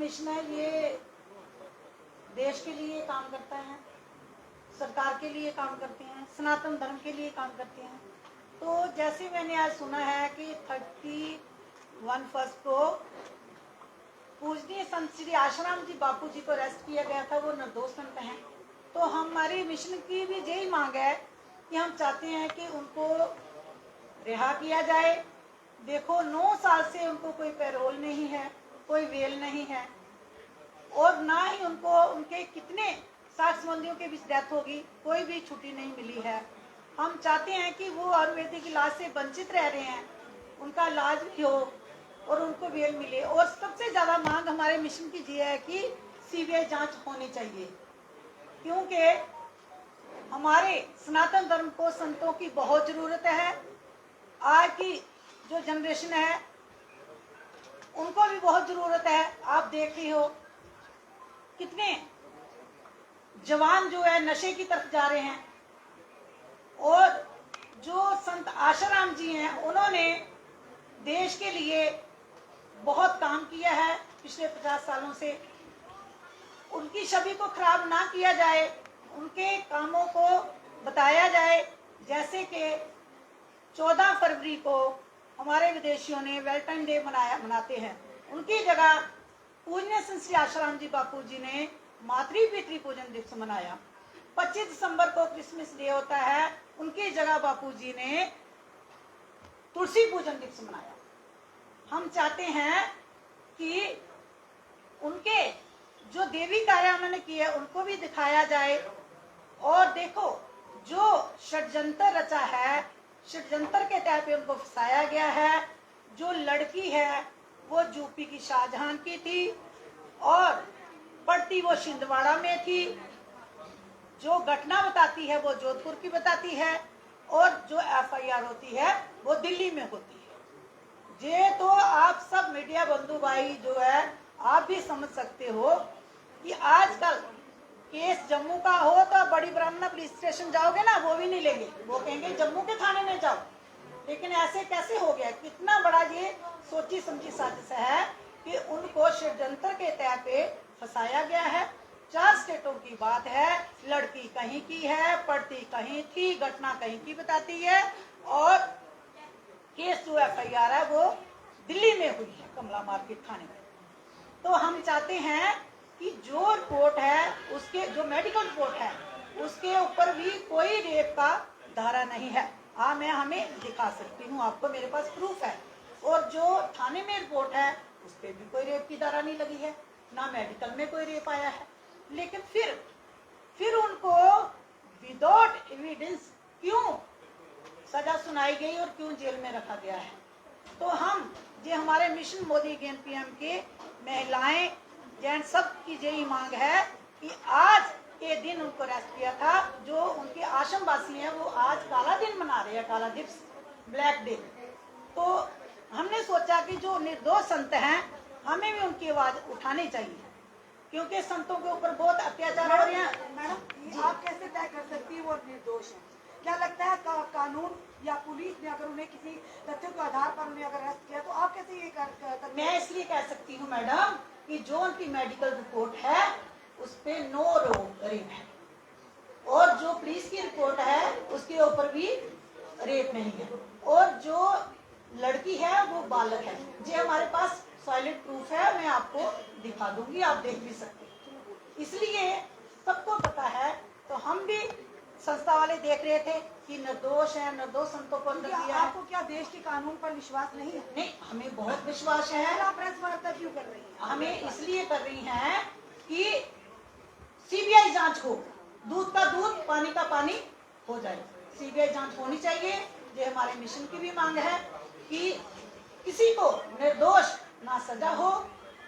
Mission है ये देश के लिए काम करता है, सरकार के लिए काम करते हैं, सनातन धर्म के लिए काम करते हैं। तो जैसे मैंने आज सुना है कि 31 फर्स्ट को पूजनीय संत श्री आशाराम जी बापू जी को अरेस्ट किया गया था, वो निर्दोष संत हैं। तो हमारी मिशन की भी यही मांग है कि हम चाहते हैं कि उनको रिहा किया जाए। देखो 9 साल से उनको कोई पैरोल नहीं है, कोई बेल नहीं है, और ना ही उनको उनके कितने सात संबंधियों के बीच डेथ होगी, कोई भी छुट्टी नहीं मिली है। हम चाहते हैं कि वो आयुर्वेदिक इलाज से वंचित रह रहे हैं, उनका इलाज भी हो और उनको बेल मिले। और सबसे ज्यादा मांग हमारे मिशन की ये है कि सीबीआई जांच होनी चाहिए, क्योंकि हमारे सनातन धर्म को संतों की बहुत जरूरत है। आज की जो जनरेशन है उनको भी बहुत जरूरत है। आप देख रही हो कितने जवान जो है नशे की तरफ जा रहे हैं, और जो संत आशाराम जी हैं उन्होंने देश के लिए बहुत काम किया है पिछले 50 सालों से। उनकी छवि को खराब ना किया जाए, उनके कामों को बताया जाए। जैसे कि 14 फरवरी को हमारे विदेशियों ने वैलेंटाइन डे मनाते हैं, उनकी जगह पूजनीय संत श्री आशाराम जी बापू जी ने मातृ पितृ पूजन दिवस मनाया। 25 दिसंबर को क्रिसमस डे होता है, उनकी जगह बापू जी ने तुलसी पूजन दिवस मनाया। हम चाहते हैं कि उनके जो देवी कार्य उन्होंने किए उनको भी दिखाया जाए। और देखो जो षड्यंत्र रचा है, षड्यंत्र के तहत पे उनको फंसाया गया है। जो लड़की है वो यूपी की शाहजहां की थी और पढ़ती वो छिंदवाड़ा में थी। जो घटना बताती है वो जोधपुर की बताती है, और जो एफआईआर होती है वो दिल्ली में होती है। ये तो आप सब मीडिया बंधु भाई जो है आप भी समझ सकते हो कि आजकल केस जम्मू का हो तो बड़ी ब्राह्मणा पुलिस स्टेशन जाओगे ना, वो भी नहीं लेंगे, वो कहेंगे जम्मू के थाने में जाओ। लेकिन ऐसे कैसे हो गया? कितना बड़ा ये सोची समझी साजिश है कि उनको षड्यंत्र के तहत पे फंसाया गया है। 4 स्टेटों की बात है, लड़की कहीं की है, पढ़ती कहीं थी, घटना कहीं की बताती है, और केस जो एफआईआर है वो दिल्ली में हुई है, कमला मार्केट थाने में। तो हम चाहते हैं कि जो रिपोर्ट है, उसके जो मेडिकल रिपोर्ट है उसके ऊपर भी कोई रेप का धारा नहीं है। हाँ, मैं हमें दिखा सकती हूँ आपको, मेरे पास प्रूफ है। और जो थाने में रिपोर्ट है उस पर भी कोई रेप की धारा नहीं लगी है, ना मेडिकल में कोई रेप आया है। लेकिन फिर उनको विदाउट एविडेंस क्यों सजा सुनाई गई और क्यों जेल में रखा गया है? तो हम ये हमारे मिशन मोदी अगेन पीएम के महिलाएं जेंट सब की यही मांग है कि आज के दिन उनको अरेस्ट किया था। जो उनके आश्रम वासी हैं वो आज काला दिन मना रहे हैं, काला दिवस, ब्लैक डे। तो हमने सोचा कि जो निर्दोष संत हैं हमें भी उनकी आवाज उठानी चाहिए, क्योंकि संतों के ऊपर बहुत अत्याचार हो रहे हैं। मैडम, आप कैसे तय कर सकती है वो निर्दोष है? क्या लगता है कानून या पुलिस ने अगर उन्हें किसी तथ्य के आधार पर उन्हें अगर अरेस्ट किया तो आप कैसे ये कर मैं इसलिए कह सकती हूँ मैडम कि जो उनकी मेडिकल रिपोर्ट है उस पे नो रेप है, और जो पुलिस की रिपोर्ट है उसके ऊपर भी रेप नहीं है, और जो लड़की है वो बालक है। जी हमारे पास सॉलिड प्रूफ है, मैं आपको दिखा दूंगी, आप देख भी सकते हैं। इसलिए सबको पता है। तो हम भी संस्था वाले देख रहे थे कि निर्दोष है, निर्दोष संतों को अंदर दिया है। आपको क्या देश के कानून पर विश्वास नहीं है? नहीं, हमें बहुत विश्वास है। आप प्रेस वार्ता क्यों कर रही हैं? हमें इसलिए कर रही हैं कि सीबीआई जांच हो, दूध का दूध पानी का पानी हो जाए। सीबीआई जांच होनी चाहिए। ये हमारे मिशन की भी मांग है कि किसी को निर्दोष ना सजा हो,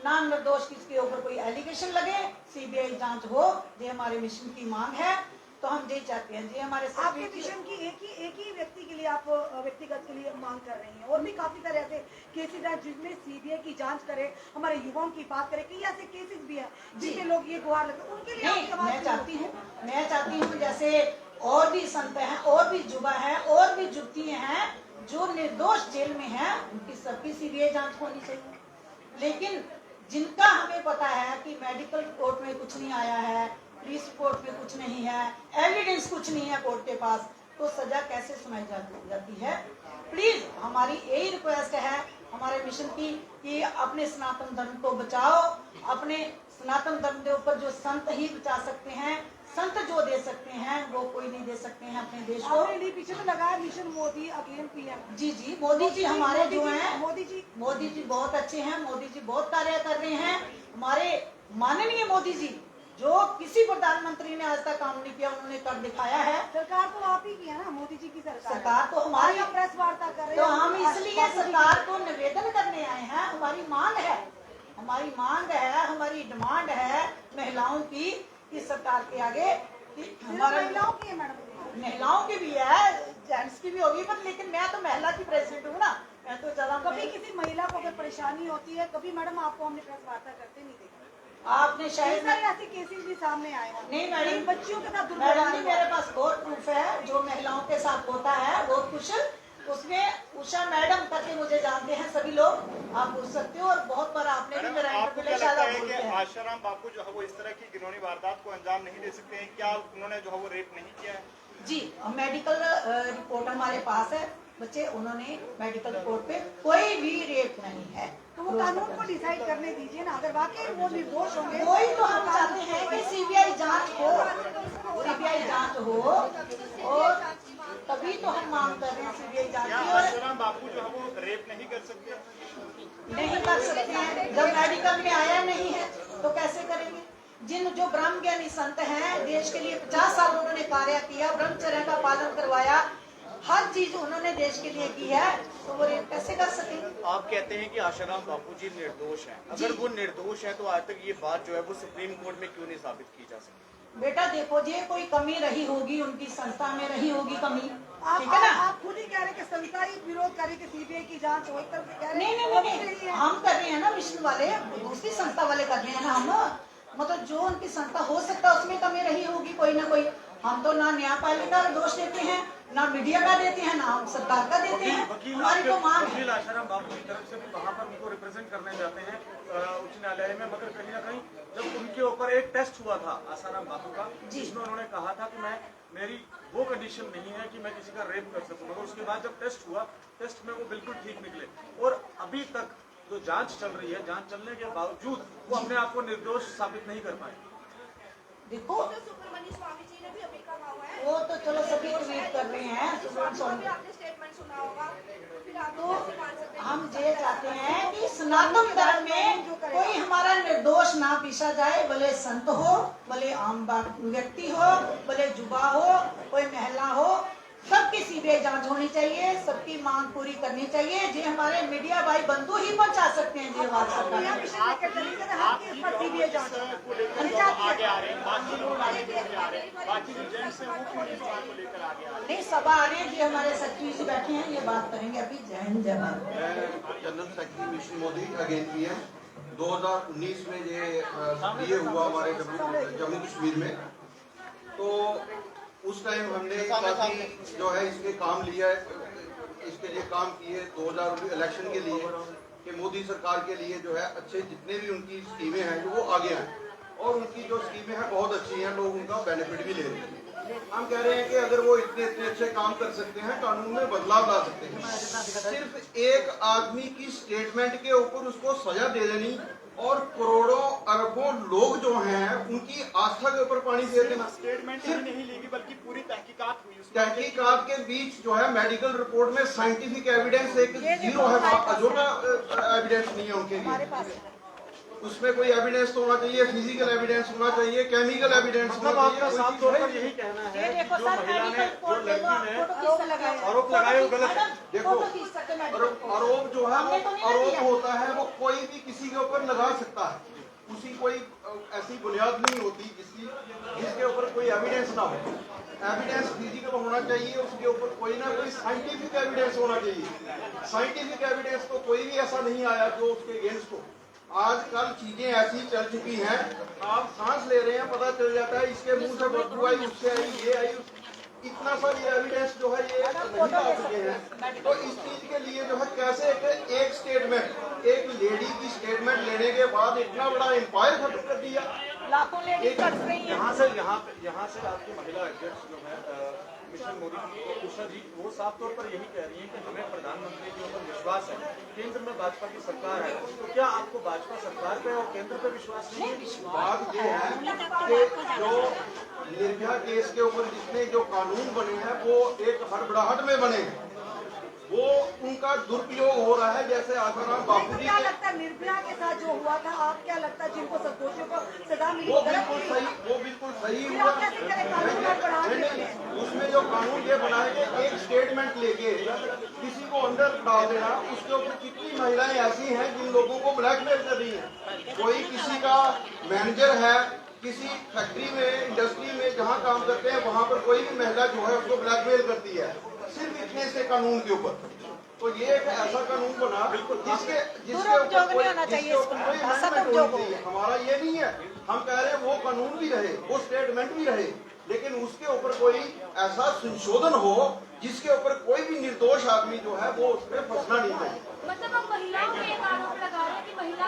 ना निर्दोष किसके ऊपर कोई एलिगेशन लगे, सीबीआई जांच हो। ये हमारे मिशन की मांग है। तो हम यही चाहते हैं। जी हमारे आपके मिशन की एक ही व्यक्ति के लिए आप व्यक्तिगत के लिए मांग कर रही हैं, और भी काफी सारे ऐसे केसेस हैं जिसमें सीबीआई की जांच करे, हमारे युवाओं की बात करे। कई ऐसे केसेस भी हैं जिसमें लोग ये गुहार लगते हैं, उनके लिए मैं चाहती हूँ जैसे और भी संत हैं, और भी युवा हैं, और भी युवतियां हैं जो निर्दोष जेल में हैं, उनकी सबकी सीबीआई जांच होनी चाहिए। लेकिन जिनका हमें पता है कि मेडिकल रिपोर्ट में कुछ नहीं आया है, पुलिस रिपोर्ट में कुछ नहीं है, एविडेंस कुछ नहीं है कोर्ट के पास, तो सजा कैसे सुनाई जाती है। प्लीज हमारी यही रिक्वेस्ट है हमारे मिशन की कि अपने सनातन धर्म को बचाओ। अपने सनातन धर्म के ऊपर जो संत ही बचा सकते हैं, संत जो दे सकते हैं वो कोई नहीं दे सकते हैं अपने देश को। आपने पीछे में लगाया मिशन मोदी अगेन पीएम। जी मोदी जी हमारे जो हैं, मोदी जी बहुत अच्छे हैं। मोदी जी बहुत कार्य कर रहे हैं। हमारे माननीय मोदी जी जो किसी प्रधानमंत्री ने आज तक काम नहीं किया, उन्होंने कर दिखाया है। सरकार तो आप ही की है ना, मोदी जी की सरकार तो हमारी। प्रेस वार्ता कर रहे हैं तो हम इसलिए सरकार को निवेदन करने आए हैं। हमारी मांग है, हमारी डिमांड है महिलाओं की कि सरकार के आगे कि हमारे महिलाओं की है मैडम, महिलाओं की भी है, जेंट्स की भी होगी, पर लेकिन मैं तो महिला की प्रेसिडेंट हूँ ना, मैं तो ज्यादा। कभी किसी महिला को अगर परेशानी होती है, कभी मैडम आपको हमने प्रेस वार्ता करते नहीं देखा। आपने शायद ऐसे केसेस भी सामने आए हैं। नहीं मैडम, बच्चियों के साथ मैडम जी मेरे पास बहुत प्रूफ है जो महिलाओं के साथ होता है बहुत कुछ। उसमें उषा मैडम करके मुझे जानते हैं सभी लोग, आप पूछ सकते हो। और बहुत बार आपने भी मेरा आपको क्या लगता है कि आशाराम बापू जो है वो इस तरह की घिनौनी वारदात को अंजाम नहीं दे सकते हैं? क्या उन्होंने जो है वो रेप नहीं किया है? जी मेडिकल रिपोर्ट हमारे पास है बच्चे, उन्होंने मेडिकल रिपोर्ट पे कोई भी रेप नहीं है। तो वो कानून को डिसाइड करने दीजिए ना, अगर वाकई वो निर्दोष होंगे। वही तो हम चाहते हैं कि सीबीआई जांच हो, और तभी तो हम मांग कर रहे हैं सीबीआई जांच की। और आशाराम बापू जो है वो रेप नहीं कर सकते? नहीं कर सकते हैं, जब मेडिकल में आया नहीं है तो कैसे करेंगे। जो ब्रह्म ज्ञानी संत हैं, देश के लिए 50 साल उन्होंने कार्य किया, ब्रह्मचर्य का पालन करवाया, हर चीज उन्होंने देश के लिए की है, तो वो रेप कैसे कर सकेंगे। आप कहते हैं कि आशाराम बापू जी निर्दोष हैं। अगर वो निर्दोष हैं तो आज तक ये बात जो है वो सुप्रीम कोर्ट में क्यों नहीं साबित की जा सकती? बेटा देखो जी, कोई कमी रही होगी, उनकी संस्था में रही होगी कमी, ठीक है ना। आप खुद ही कह रहे हैं कि संस्था ही विरोध कर रही कि सीबीआई की जांच हो, नहीं हम कर रहे हैं ना, मिशन वाले दूसरी संस्था वाले कर रहे हैं ना हम। मतलब जो उनकी संस्था हो सकता है उसमें कमी रही होगी कोई ना कोई। हम तो ना न्यायपालिका का दोष देते हैं, ना मीडिया का देते हैं, ना हम सरकार का देते हैं। हमारी तो मांग है। वकील आशाराम बापू की तरफ से वहाँ पर उनको रिप्रेजेंट करने जाते हैं उच्च न्यायालय में, मगर कहीं ना कहीं जब उनके ऊपर एक टेस्ट हुआ था आशाराम बापू का, जिसमें उन्होंने कहा था कि मेरी वो कंडीशन नहीं है कि मैं किसी का रेप कर सकूं, मगर उसके बाद जब टेस्ट हुआ, टेस्ट में वो बिल्कुल ठीक निकले। और अभी तक जो जांच चल रही है, जांच चलने के बावजूद वो अपने आप को निर्दोष साबित नहीं कर पाए। देखो सुब्रमण्य स्वामी जी ने भी अभी कहा हुआ है, वो तो चलो सभी ट्वीट कर रहे हैं, आपने स्टेटमेंट सुना होगा, फिर आप कैसे मान सकते हैं? हम ये चाहते हैं कि सनातन धर्म में कोई हमारा निर्दोष ना पीसा जाए, भले संत हो, भले आम व्यक्ति हो, भले युवा हो, कोई महिला हो, सबकी सीबीआई जांच होनी चाहिए, सबकी मांग पूरी करनी चाहिए। ये हमारे मीडिया भाई बंधु ही पहुंचा सकते हैं ये बात सरकार। आगे आ रहे हैं, बाकी लोग आगे बढ़ते आ रहे हैं, बाकी जो जेंट्स हैं वो क्यों इस बात को लेकर आगे आ रहे हैं? नहीं सब आ रहे हैं जी, हमारे सेक्रेटरी जी बैठे हैं, ये बात करेंगे अभी। जय हिंद जय Bharat. General secretary mission Modi again PM 2019 में ये हुआ हमारे जम्मू कश्मीर में, तो उस टाइम हमने काफी जो है इसके काम लिया है, इसके लिए काम किए 2000 इलेक्शन के लिए कि मोदी सरकार के लिए जो है अच्छे जितने भी उनकी स्कीमें हैं जो वो आगे आए, और उनकी जो स्कीमें हैं बहुत अच्छी हैं, लोग उनका बेनिफिट भी ले रहे हैं। हम कह रहे हैं कि अगर वो इतने अच्छे काम कर सकते हैं, कानून में बदलाव ला सकते हैं, सिर्फ एक आदमी की स्टेटमेंट के ऊपर उसको सजा दे देनी और करोड़ों अरबों लोग जो हैं उनकी आस्था के ऊपर पानी फेर देना। स्टेटमेंट ही नहीं लेगी बल्कि पूरी तहकीकात हुई। तहकीकात के बीच जो है मेडिकल रिपोर्ट में साइंटिफिक एविडेंस एक जीरो है, अजोटा एविडेंस नहीं है उनके लिए। उसमें कोई एविडेंस तो होना चाहिए, फिजिकल एविडेंस होना चाहिए, केमिकल एविडेंस होना चाहिए। आपका साफ तौर पर यही कहना है कि जो महिला ने, जो लड़की ने आरोप लगाए वो गलत है। देखो आरोप जो है वो आरोप होता है, वो कोई भी किसी के ऊपर लगा सकता है, उसी कोई ऐसी बुनियाद नहीं होती जिसके ऊपर कोई एविडेंस ना हो। एविडेंस फिजिकल होना चाहिए, उसके ऊपर कोई ना कोई साइंटिफिक एविडेंस होना चाहिए। साइंटिफिक एविडेंस तो कोई भी ऐसा नहीं आया जो उसके अगेंस्ट हो। आजकल चीजें ऐसी चल चुकी हैं, आप सांस ले रहे हैं पता चल जाता है इसके मुंह से बदबू आई, उससे आई, ये आई, इतना सा ये एविडेंस जो है ये नहीं ला सके हैं, तो इस चीज के लिए जो है कैसे एक स्टेटमेंट, एक लेडी की स्टेटमेंट लेने के बाद इतना बड़ा एम्पायर खत्म कर दिया। लाखों लेडीज कर रही हैं। यहाँ से आपकी महिला अध्यक्ष जो है मिशन मोदी उषा जी, वो साफ तौर पर यही कह रही है कि हमें प्रधानमंत्री के ऊपर विश्वास है, केंद्र में भाजपा की सरकार है। तो क्या आपको भाजपा सरकार पे और केंद्र पे विश्वास नहीं है? बात ये है कि जो निर्भया केस के ऊपर जितने जो कानून बने हैं वो एक हड़बड़ाहट में बने हैं, वो उनका दुरुपयोग हो रहा है। जैसे आसाराम बापू जी क्या लगता है निर्भया के साथ जो हुआ था, आप क्या लगता है जिनको दोषियों को सजा मिली वो गलत बिल्कुल थी? सही, वो बिल्कुल सही फिर हुआ। आप कैसे करें कानून और बढ़ा नहीं, देते नहीं, हैं? उसमें जो कानून ये बनाए कि एक स्टेटमेंट लेके किसी को अंदर डाल देना, उसके ऊपर कितनी महिलाएं ऐसी हैं जिन लोगों को ब्लैकमेल कर रही हैं। कोई किसी का मैनेजर है, किसी फैक्ट्री में, इंडस्ट्री में जहाँ काम करते हैं वहाँ पर कोई भी महिला जो है उसको ब्लैकमेल करती है सिर्फ इतने से कानून के ऊपर। तो ये एक ऐसा कानून बना जिसके दुरुपयोग नहीं होना चाहिए इस कानून का, सदुपयोग हो। हमारा ये नहीं है, हम कह रहे हैं वो कानून भी रहे, वो स्टेटमेंट भी रहे, लेकिन उसके ऊपर कोई ऐसा संशोधन हो जिसके ऊपर कोई भी निर्दोष आदमी जो है वो उस पर फंसना नहीं चाहिए। मतलब हम महिलाओं पे एक आरोप लगा रहे हैं कि महिला